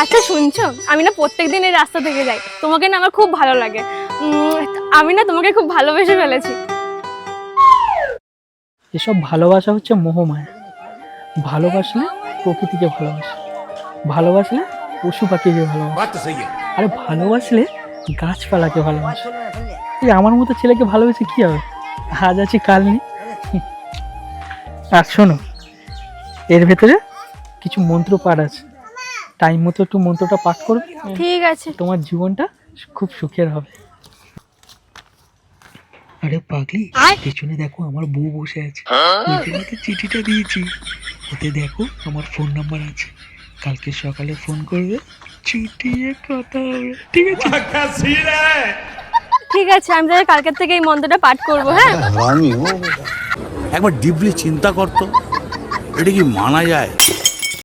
আচ্ছা শুনছো, আমি না প্রত্যেকদিন এই রাস্তা থেকে যাই, তোমাকে না আমার খুব ভালো লাগে। আমি না তোমাকে খুব ভালোবেসে ফেলেছি। এসব ভালোবাসা হচ্ছে মোহমায়া। ভালোবাসলে প্রকৃতিকে ভালোবাসে, ভালোবাসলে পশু পাখিকে ভালোবাসে, আরে ভালোবাসলে গাছপালাকে ভালোবাসে। এই আমার মতো ছেলেকে ভালোবেসে কি হবে? আজ আছি কাল নেই। আর শোনো, এর ভেতরে কিছু মন্ত্র পাঠ আছে, টাইম মতো একটু মন্ত্রটা পাঠ করবে, ঠিক আছে। তোমার জীবনটা খুব সুখের হবে। আরে পাগলি, পেছনে দেখো আমার বউ বসে আছে, ওই জন্যতে চিঠিটা দিয়েছি। ওতে দেখো আমার ফোন নাম্বার আছে, কালকে সকালে ফোন করবে, চিঠিয়ে কথা হবে, ঠিক আছে? ঠিক আছে, আমি তাহলে কালকের থেকে এই মন্ত্রটা পাঠ করবো। হ্যাঁ, একবার ডিপলি চিন্তা করতো, এটা কি মানা যায়?